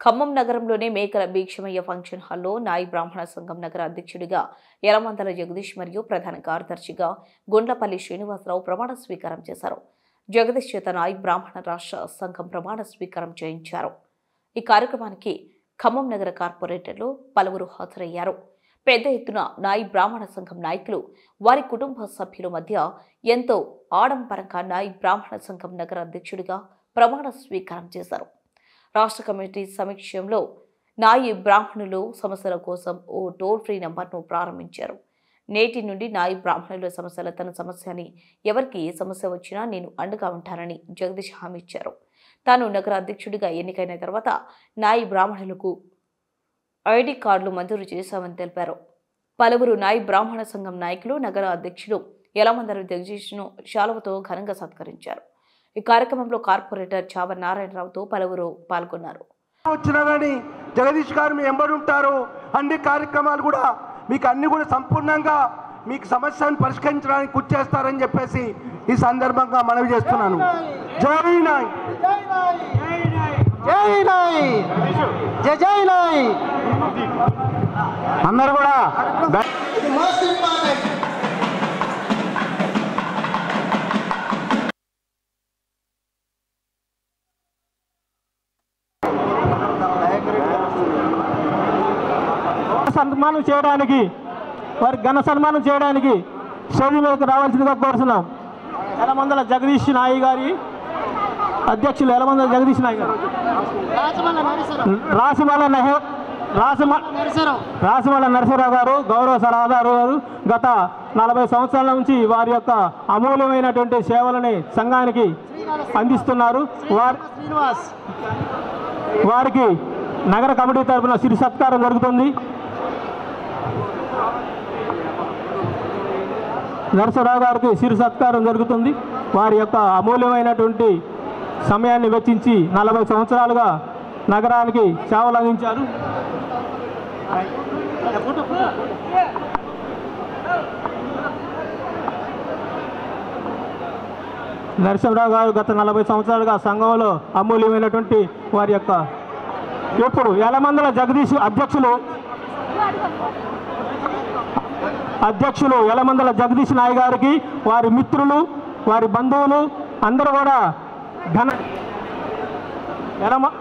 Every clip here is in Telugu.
ఖమ్మం నగరంలోని మేకల భీక్షమయ్య ఫంక్షన్ హాల్లో నాయి బ్రాహ్మణ సంఘం నగర అధ్యక్షుడిగా యలమందల జగదీష్ మరియు ప్రధాన కార్యదర్శిగా గుండ్లపల్లి శ్రీనివాసరావు ప్రమాణ స్వీకారం చేశారు. జగదీష్ చేత నాయి బ్రాహ్మణ రాష్ట్ర సంఘం ప్రమాణ స్వీకారం చేయించారు. ఈ కార్యక్రమానికి ఖమ్మం నగర కార్పొరేటర్లు పలువురు హాజరయ్యారు. పెద్ద ఎత్తున నాయి బ్రాహ్మణ సంఘం నాయకులు వారి కుటుంబ సభ్యుల మధ్య ఎంతో ఆడంబరంగా నాయి బ్రాహ్మణ సంఘం నగర అధ్యక్షుడిగా ప్రమాణ స్వీకారం చేశారు. రాష్ట్ర కమిటీ సమీక్షంలో నాయి బ్రాహ్మణులు సమస్యల కోసం ఓ టోల్ ఫ్రీ నంబర్ను ప్రారంభించారు. నేటి నుండి నాయి బ్రాహ్మణుల సమస్యల తన సమస్య అని, ఎవరికి ఏ సమస్య వచ్చినా నేను అండగా ఉంటానని జగదీష్ హామీ ఇచ్చారు. తాను నగర అధ్యక్షుడిగా ఎన్నికైన తర్వాత నాయి బ్రాహ్మణులకు ఐడి కార్డులు మంజూరు చేశామని తెలిపారు. పలువురు నాయి బ్రాహ్మణ సంఘం నాయకులు నగర అధ్యక్షుడు యలమందల జగదీష్ను శాలువతో ఘనంగా సత్కరించారు. ఈ కార్యక్రమంలో కార్పొరేటర్ చావ నారాయణరావుతో పలువురు పాల్గొన్నారు. వచ్చినారని జగదీష్ గారు మీ ఎంబడి ఉంటారు. అన్ని కార్యక్రమాలు కూడా మీకు అన్ని కూడా సంపూర్ణంగా మీకు సమస్యను పరిష్కరించడానికి కృషి చేస్తారని చెప్పేసి ఈ సందర్భంగా మనవి చేస్తున్నాను. జై నాయ్, జై నాయ్, జై జై నాయ్. అందరూ కూడా సన్మానం చేయడానికి, వారికి ఘన సన్మానం చేయడానికి స్టేజ్ మీదకి రావాల్సిందిగా కోరుతున్నాం. యలమందల జగదీష్ నాయ్ గారి అధ్యక్షులు యలమందల జగదీష్ నాయ్ గారు, రాసిమల నరసరావు గారు, గౌరవ సలహాదారు గారు గత 40 సంవత్సరాల నుంచి వారి యొక్క అమూల్యమైనటువంటి సేవలని సంఘానికి అందిస్తున్నారు. వారికి నగర కమిటీ తరఫున సిరి సత్కారం జరుగుతుంది. నరసరావు గారికి సిరి సత్కారం జరుగుతుంది. వారి యొక్క అమూల్యమైనటువంటి సమయాన్ని వెచ్చించి 40 సంవత్సరాలుగా నగరానికి సేవలు అందించారు. నరసింహరావు గారు గత 40 సంవత్సరాలుగా సంఘంలో అమూల్యమైనటువంటి వారి యొక్క ఇప్పుడు యలమందల జగదీష్ అధ్యక్షులు యలమందల జగదీష్ నాయ్ గారికి వారి మిత్రులు, వారి బంధువులు అందరూ కూడా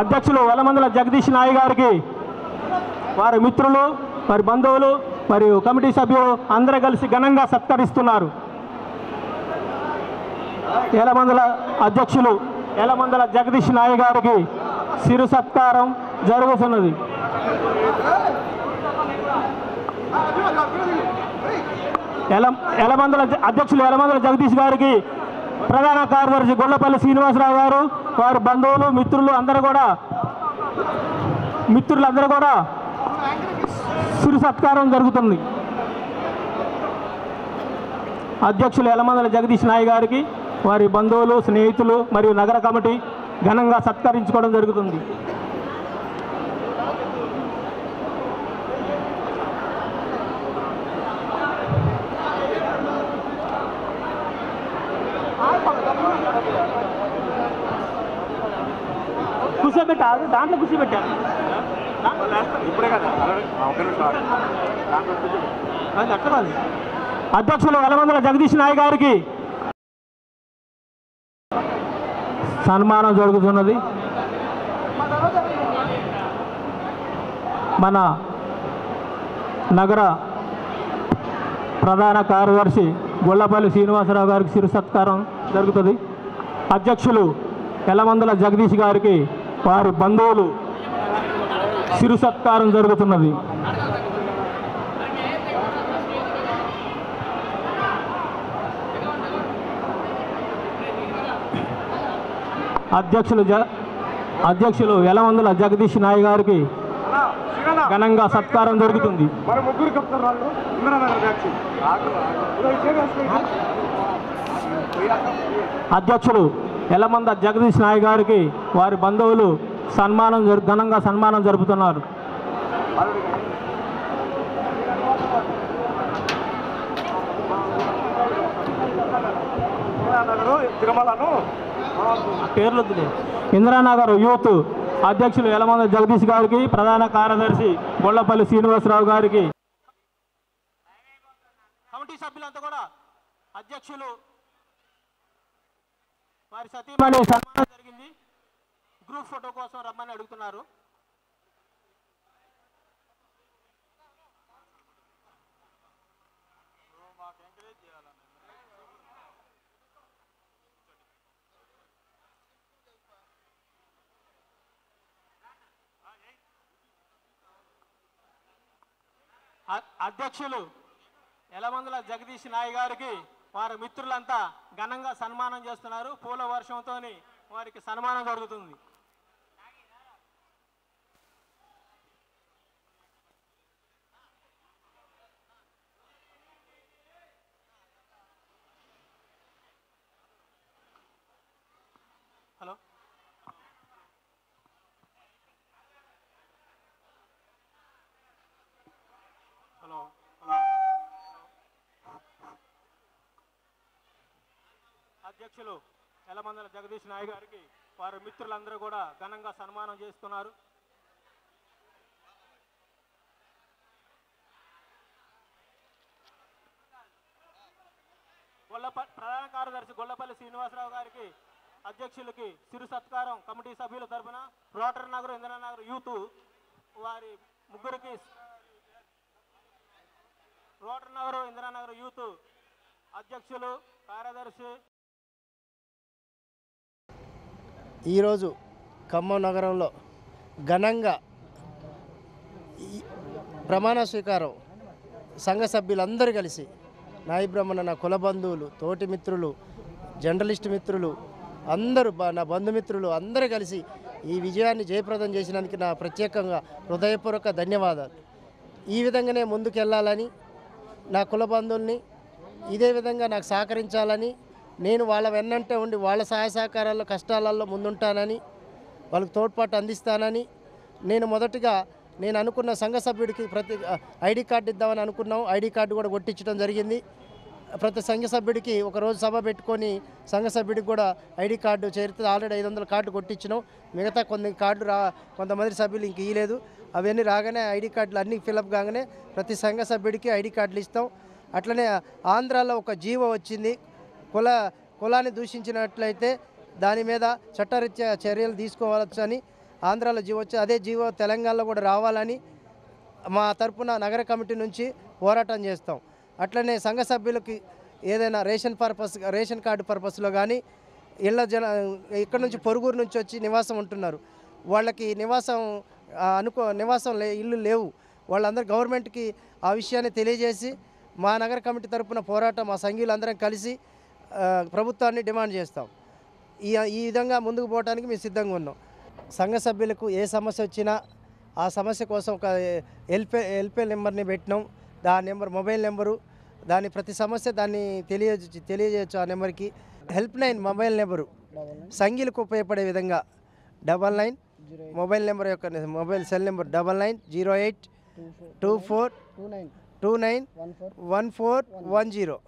అధ్యక్షులు యలమందల జగదీష్ నాయ్ గారికి వారి మిత్రులు, వారి బంధువులు మరియు కమిటీ సభ్యులు అందరూ కలిసి ఘనంగా సత్కరిస్తున్నారు. యలమందల అధ్యక్షులు యలమందల జగదీష్ నాయ్ గారికి సిరు సత్కారం జరుగుతున్నది. యలమందల అధ్యక్షులు యలమందల జగదీష్ గారికి ప్రధాన కార్యదర్శి గుండ్లపల్లి శ్రీనివాసరావు గారు, వారి బంధువులు, మిత్రులందరూ కూడా సిరు సత్కారం జరుగుతుంది. అధ్యక్షులు యలమందల జగదీష్ నాయ్ గారికి వారి బంధువులు, స్నేహితులు మరియు నగర కమిటీ ఘనంగా సత్కరించుకోవడం జరుగుతుంది. కూర్చోబెట్టారు, దాంట్లో కూర్చోబెట్టారు. అధ్యక్షులు యలమందల జగదీష్ నాయ్ గారికి సన్మానం జరుగుతున్నది. మన నగర ప్రధాన కార్యదర్శి గుండ్లపల్లి శ్రీనివాసరావు గారికి సిరు సత్కారం జరుగుతుంది. అధ్యక్షులు యలమందల జగదీష్ గారికి వారి బంధువులు సిరు సత్కారం జరుగుతున్నది. అధ్యక్షులు యలమందల జగదీష్ నాయ్ గారికి ఘనంగా సత్కారం జరుగుతుంది. అధ్యక్షులు యలమందల జగదీష్ నాయ్ గారికి వారి బంధువులు ఘనంగా సన్మానం జరుపుతున్నారు. పేర్లు ఇందిరానగర్ యూత్ అధ్యక్షులు యలమంద జగదీష్ గారికి, ప్రధాన కార్యదర్శి గొల్లపల్లి శ్రీనివాసరావు గారికి, కమిటీ సభ్యులంతా కూడా అధ్యక్షులు వారి సతీమణి సన్మానం జరిగింది. గ్రూప్ ఫోటో కోసం రమ్మని అడుగుతున్నారు. అధ్యక్షులు యలమందల జగదీష్ నాయ్ గారికి వారి మిత్రులంతా ఘనంగా సన్మానం చేస్తున్నారు. పూల వర్షంతో వారికి సన్మానం జరుగుతుంది. హలో హలో అధ్యక్షులు యలమందల జగదీష్ నాయ్ గారికి వారి మిత్రులందరూ కూడా ఘనంగా సన్మానం చేస్తున్నారు. ప్రధాన కార్యదర్శి గొల్లపల్లి శ్రీనివాసరావు గారికి అధ్యక్షులకి సిరు సత్కారం కమిటీ సభ్యుల తరఫున రోటరీ నగర్ ఇంద్రనగర్ యూత్ వారి ముగ్గురికి రోటరీ నగర్ ఇంద్రనగర్ యూత్ అధ్యక్షులు కార్యదర్శి. ఈరోజు ఖమ్మం నగరంలో ఘనంగా ప్రమాణ స్వీకారం సంఘ సభ్యులందరూ కలిసి నాయి బ్రాహ్మణ నా కుల బంధువులు, తోటి మిత్రులు, జర్నలిస్ట్ మిత్రులు అందరూ, నా బంధుమిత్రులు అందరూ కలిసి ఈ విజయాన్ని జయప్రదం చేసినందుకు నా ప్రత్యేకంగా హృదయపూర్వక ధన్యవాదాలు. ఈ విధంగానే ముందుకెళ్ళాలని, నా కుల బంధువుల్ని ఇదే విధంగా నాకు సహకరించాలని, నేను వాళ్ళ వెన్నంటే ఉండి వాళ్ళ సహాయ సహకారాల్లో కష్టాలలో ముందుంటానని, వాళ్ళకి తోడ్పాటు అందిస్తానని, నేను మొదటిగా నేను అనుకున్న సంఘ సభ్యుడికి ప్రతి ఐడి కార్డు ఇద్దామని అనుకున్నాం. ఐడి కార్డు కూడా కొట్టించడం జరిగింది. ప్రతి సంఘ సభ్యుడికి ఒకరోజు సభ పెట్టుకొని సంఘ సభ్యుడికి కూడా ఐడి కార్డు చేరితే ఆల్రెడీ 500 కార్డు కొట్టించినాం. మిగతా కొన్ని కార్డు కొంతమంది సభ్యులు ఇంక ఇవ్వలేదు. అవన్నీ రాగానే ఐడి కార్డులు అన్నీ ఫిలప్ కాగానే ప్రతి సంఘ సభ్యుడికి ఐడి కార్డులు ఇస్తాం. అట్లనే ఆంధ్రాలో ఒక జీవో వచ్చింది. కులాన్ని దూషించినట్లయితే దాని మీద చట్టరీత్యా చర్యలు తీసుకోవచ్చని ఆంధ్రాలో జీవో వచ్చి, అదే జీవో తెలంగాణలో కూడా రావాలని మా తరపున నగర కమిటీ నుంచి పోరాటం చేస్తాం. అట్లనే సంఘ సభ్యులకి ఏదైనా రేషన్ కార్డు పర్పస్లో కానీ ఇక్కడ నుంచి పొరుగురు నుంచి వచ్చి నివాసం ఉంటున్నారు, వాళ్ళకి నివాసం ఇల్లు లేవు, వాళ్ళందరూ గవర్నమెంట్కి ఆ విషయాన్ని తెలియజేసి మా నగర కమిటీ తరపున పోరాటం మా సంఘీయులందరం కలిసి ప్రభుత్వాన్ని డిమాండ్ చేస్తాం. ఈ విధంగా ముందుకు పోవడానికి మేము సిద్ధంగా ఉన్నాం. సంఘ సభ్యులకు ఏ సమస్య వచ్చినా ఆ సమస్య కోసం ఒక హెల్ప్ నెంబర్ని పెట్టినాం. దాని నెంబర్ మొబైల్ నెంబరు, దాని ప్రతి సమస్య దాన్ని తెలియజేయచ్చు. ఆ నెంబర్కి హెల్ప్-లైన్ మొబైల్ నెంబరు సంఘీయులకు ఉపయోగపడే విధంగా 99 మొబైల్ నెంబర్ యొక్క మొబైల్ సెల్ నెంబర్ 9924291410.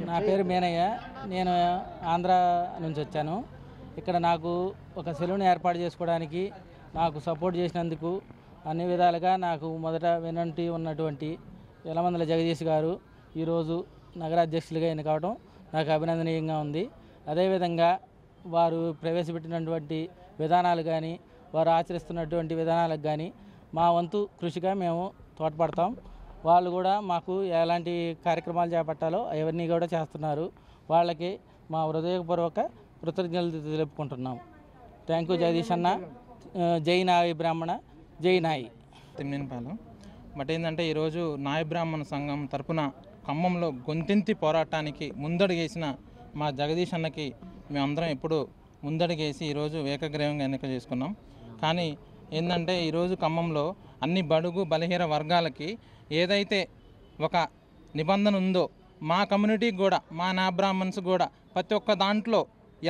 నా పేరు మేనయ్య. నేను ఆంధ్ర నుంచి వచ్చాను. ఇక్కడ నాకు ఒక సెలవును ఏర్పాటు చేసుకోవడానికి నాకు సపోర్ట్ చేసినందుకు అన్ని విధాలుగా నాకు మొదట వెనంటి ఉన్నటువంటి యలమందల జగదీష్ గారు ఈరోజు నగరాధ్యక్షులుగా ఎన్నుకోవడం నాకు అభినందనీయంగా ఉంది. అదేవిధంగా వారు ప్రవేశపెట్టినటువంటి విధానాలు కానీ, వారు ఆచరిస్తున్నటువంటి విధానాలకు కానీ మా వంతు కృషిగా మేము తోడ్పడతాం. వాళ్ళు కూడా మాకు ఎలాంటి కార్యక్రమాలు చేపట్టాలో అవన్నీ కూడా చేస్తున్నారు. వాళ్ళకి మా హృదయపూర్వక కృతజ్ఞతలు తెలుపుకుంటున్నాం. థ్యాంక్ యూ జగదీష్ అన్న. జై నాయి బ్రాహ్మణ, జై నాయి. తిమ్మినపాలెం. బట్ ఏంటంటే ఈరోజు నాయి బ్రాహ్మణ సంఘం తరపున ఖమ్మంలో గొంతెంతి పోరాటానికి ముందడుగేసిన మా జగదీష్ అన్నకి మేమందరం ఎప్పుడు ముందడుగేసి ఈరోజు ఏకగ్రీవంగా ఎన్నిక చేసుకున్నాం. కానీ ఏంటంటే ఈరోజు ఖమ్మంలో అన్ని బడుగు బలహీన వర్గాలకి ఏదైతే ఒక నిబంధన ఉందో మా కమ్యూనిటీకి కూడా, మా నా బ్రాహ్మణ్స్ కూడా ప్రతి ఒక్క దాంట్లో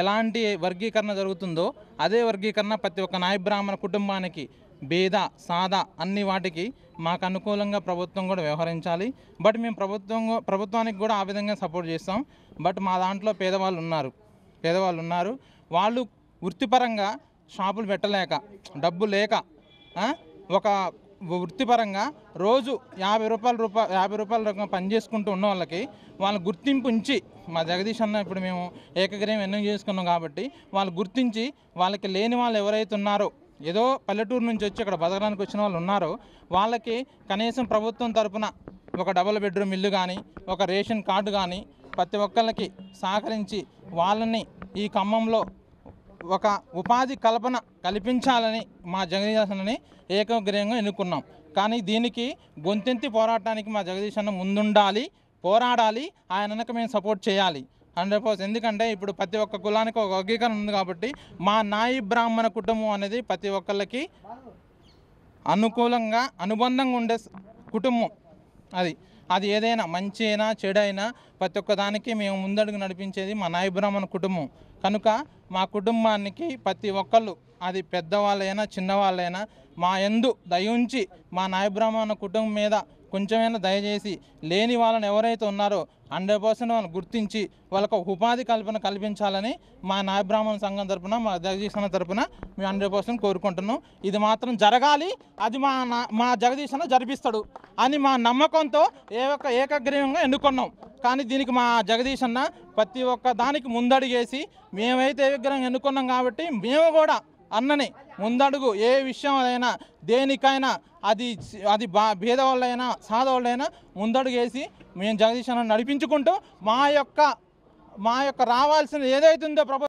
ఎలాంటి వర్గీకరణ జరుగుతుందో అదే వర్గీకరణ ప్రతి ఒక్క నాయ బ్రాహ్మణ కుటుంబానికి భేద సాదా అన్ని వాటికి మాకు అనుకూలంగా ప్రభుత్వం కూడా వ్యవహరించాలి. బట్ మేము ప్రభుత్వానికి కూడా ఆ విధంగా సపోర్ట్ చేస్తాం. బట్ మా దాంట్లో పేదవాళ్ళు ఉన్నారు. వాళ్ళు వృత్తిపరంగా షాపులు పెట్టలేక, డబ్బు లేక, ఒక వృత్తిపరంగా రోజు 50 రూపాయల పని చేసుకుంటూ ఉన్న వాళ్ళకి వాళ్ళ గుర్తింపు ఉంచి, మా జగదీష్ అన్న ఇప్పుడు మేము ఏకగ్రీవం ఎన్నిక చేసుకున్నాం కాబట్టి వాళ్ళు గుర్తించి, వాళ్ళకి లేని వాళ్ళు ఎవరైతే ఉన్నారో, ఏదో పల్లెటూరు నుంచి వచ్చి ఇక్కడ బతకడానికి వచ్చిన వాళ్ళు ఉన్నారో వాళ్ళకి కనీసం ప్రభుత్వం తరపున ఒక డబుల్ బెడ్రూమ్ ఇల్లు కానీ, ఒక రేషన్ కార్డు కానీ ప్రతి ఒక్కళ్ళకి సహకరించి వాళ్ళని ఈ ఖమ్మంలో ఒక ఉపాధి కల్పన కల్పించాలని మా జగదీష్ అన్నని ఏకగ్రీవంగా ఎన్నుకున్నాం. కానీ దీనికి గొంతెత్తి పోరాటానికి మా జగదీష్ అన్న ముందుండాలి, పోరాడాలి, ఆయనకు మేము సపోర్ట్ చేయాలి 100%. ఎందుకంటే ఇప్పుడు ప్రతి ఒక్క కులానికి ఒక వర్గీకరణ ఉంది కాబట్టి మా నాయి బ్రాహ్మణ కుటుంబం అనేది ప్రతి ఒక్కళ్ళకి అనుకూలంగా అనుబంధంగా ఉండే కుటుంబం. అది ఏదైనా మంచి అయినా చెడైనా ప్రతి ఒక్క దానికి మేము ముందడుగు నడిపించేది మా నాయి బ్రాహ్మణ కుటుంబం. కనుక మా కుటుంబానికి ప్రతి ఒక్కళ్ళు, అది పెద్దవాళ్ళైనా చిన్నవాళ్ళైనా, మా యందు దయ ఉంచి మా నాయి బ్రాహ్మణ కుటుంబం మీద కొంచెమైనా దయచేసి లేని వాళ్ళని ఎవరైతే ఉన్నారో 100% వాళ్ళని గుర్తించి వాళ్ళకు ఉపాధి కల్పన కల్పించాలని మా నాయ బ్రాహ్మణ సంఘం తరపున, మా జగదీష్ అన్న తరపున మేము 100% కోరుకుంటున్నాం. ఇది మాత్రం జరగాలి, అది మా జగదీష్ అన్న జరిపిస్తాడు అని మా నమ్మకంతో ఏకగ్రీవంగా ఎన్నుకున్నాం. కానీ దీనికి మా జగదీష్ అన్న ప్రతి ఒక్క దానికి ముందడుగేసి, మేమైతే ఏకగ్రీవంగా ఎన్నుకున్నాం కాబట్టి మేము కూడా అన్నని ముందడుగు ఏ విషయం అయినా దేనికైనా అది భేదవాళ్ళైనా సాధవాళ్ళైనా ముందడుగేసి మేము జగదీష్ అన్న నడిపించుకుంటూ మా యొక్క రావాల్సిన ఏదైతుందో